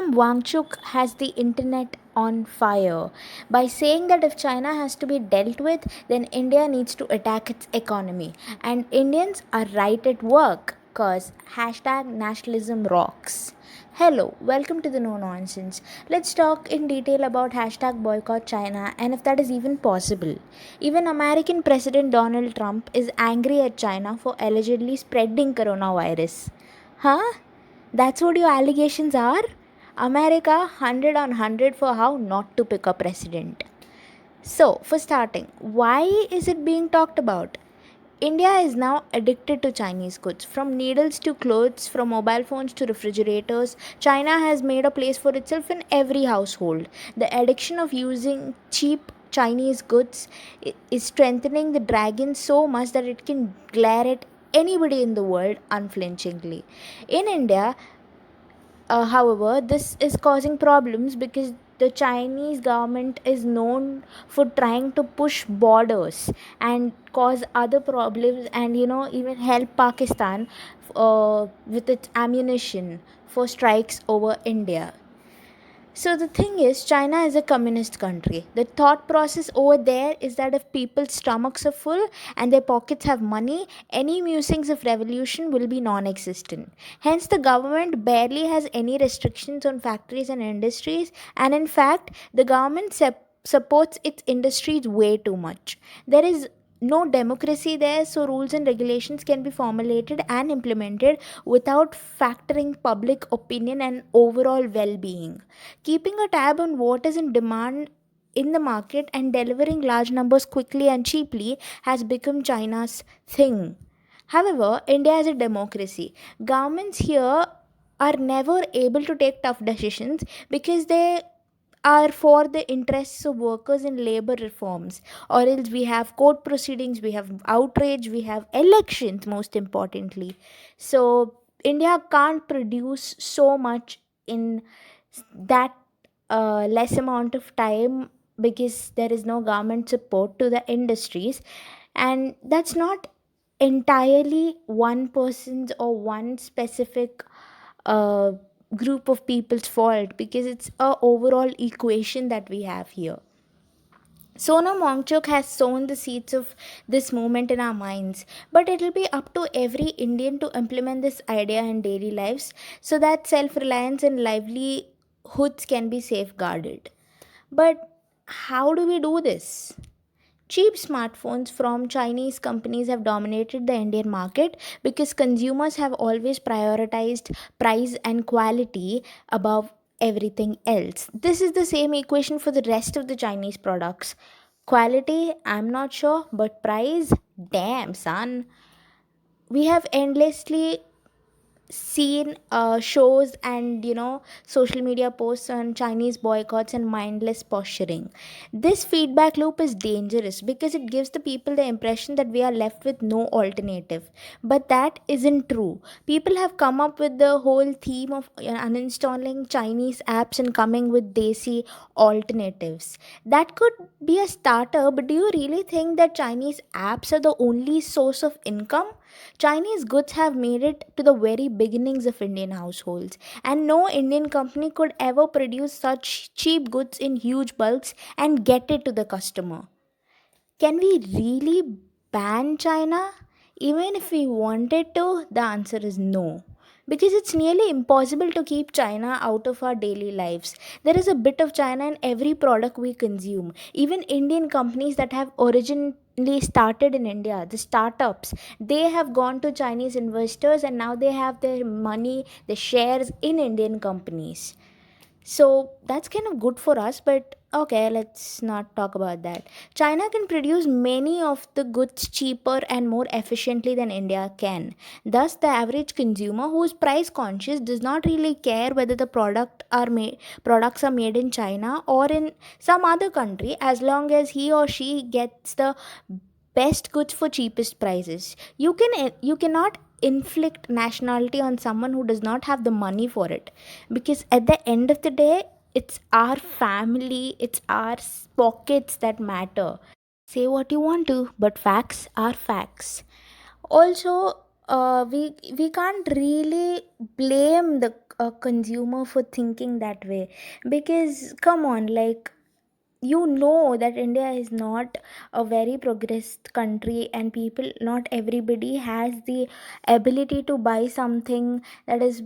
Sonam Wangchuk has the internet on fire by saying that if China has to be dealt with, then India needs to attack its economy. And Indians are right at work because hashtag nationalism rocks. Hello, welcome to the No Nonsense. Let's talk in detail about hashtag boycott China and if that is even possible. Even American President Donald Trump is angry at China for allegedly spreading coronavirus. Huh? That's what your allegations are? America 100 on 100 for how not to pick a president. So, for starting, why is it being talked about? India is now addicted to Chinese goods. From needles to clothes, from mobile phones to refrigerators, China has made a place for itself in every household. The addiction of using cheap Chinese goods is strengthening the dragon so much that it can glare at anybody in the world unflinchingly. In India, however, this is causing problems because the Chinese government is known for trying to push borders and cause other problems, and even help Pakistan with its ammunition for strikes over India. So the thing is, China is a communist country. The thought process over there is that if people's stomachs are full and their pockets have money, any musings of revolution will be non-existent. Hence, the government barely has any restrictions on factories and industries, and in fact, the government supports its industries way too much. There is no democracy there, so rules and regulations can be formulated and implemented without factoring public opinion and overall well-being. Keeping a tab on what is in demand in the market and delivering large numbers quickly and cheaply has become China's thing. However, India is a democracy. Governments here are never able to take tough decisions because they are for the interests of workers in labor reforms, or else we have court proceedings, we have outrage, we have elections, most importantly. So India can't produce so much in that less amount of time because there is no government support to the industries, and that's not entirely one person's or one specific uh, group of people's fault, because it's a overall equation that we have here. Sonam Wangchuk has sown the seeds of this movement in our minds, but it'll be up to every Indian to implement this idea in daily lives so that self reliance and livelihoods can be safeguarded. But how do we do this? Cheap smartphones from Chinese companies have dominated the Indian market because consumers have always prioritized price and quality above everything else. This is the same equation for the rest of the Chinese products. Quality, I'm not sure, but price, damn, son. We have endlessly seen shows and social media posts on Chinese boycotts and mindless posturing. This feedback loop is dangerous because it gives the people the impression that we are left with no alternative, but that isn't true. People have come up with the whole theme of uninstalling Chinese apps and coming with desi alternatives. That could be a starter, but do you really think that Chinese apps are the only source of income? Chinese goods have made it to the very beginnings of Indian households, and no Indian company could ever produce such cheap goods in huge bulks and get it to the customer. Can we really ban China? Even if we wanted to, the answer is no. Because it's nearly impossible to keep China out of our daily lives. There is a bit of China in every product we consume. Even Indian companies that have originally started in India, the startups, they have gone to Chinese investors and now they have their money, the shares in Indian companies. So that's kind of good for us, but okay, let's not talk about that. China can produce many of the goods cheaper and more efficiently than India can. Thus, the average consumer who is price conscious does not really care whether the products are made in China or in some other country, as long as he or she gets the best goods for cheapest prices. You cannot inflict nationality on someone who does not have the money for it, because at the end of the day, it's our family, it's our pockets that matter. Say what you want to, but facts are facts. Also, we can't really blame the a consumer for thinking that way. Because come on, like, you know that India is not a very progressed country, and people, not everybody has the ability to buy something that is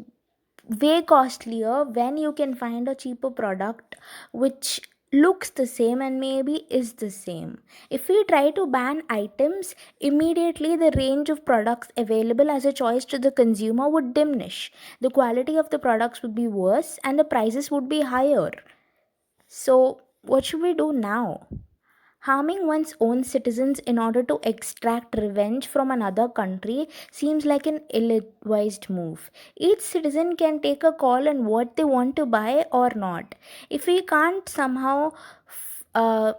way costlier when you can find a cheaper product which looks the same and maybe is the same. If we try to ban items, immediately the range of products available as a choice to the consumer would diminish. The quality of the products would be worse and the prices would be higher. So, what should we do now? Harming one's own citizens in order to extract revenge from another country seems like an ill advised move. Each citizen can take a call on what they want to buy or not. If we can't somehow, uh,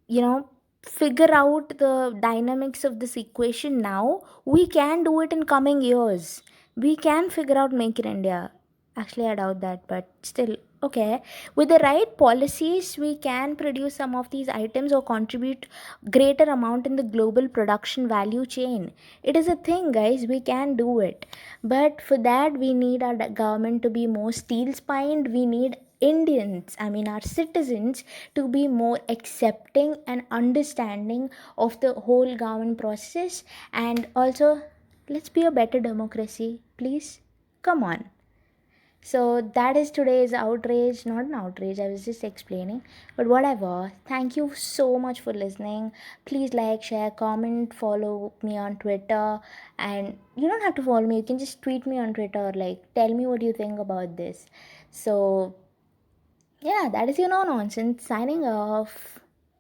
you know, figure out the dynamics of this equation now, we can do it in coming years. We can figure out Make in India. Actually, I doubt that, but still, okay. With the right policies, we can produce some of these items or contribute greater amount in the global production value chain. It is a thing, guys. We can do it. But for that, we need our government to be more steel spined. We need Indians, I mean our citizens, to be more accepting and understanding of the whole government process. And also, let's be a better democracy, please. Come on. So that is today's outrage. Not an outrage, I was just explaining. But whatever. Thank you so much for listening. Please like, share, comment, follow me on Twitter. And you don't have to follow me, you can just tweet me on Twitter. Like, tell me what you think about this. So, yeah, that is No Nonsense signing off.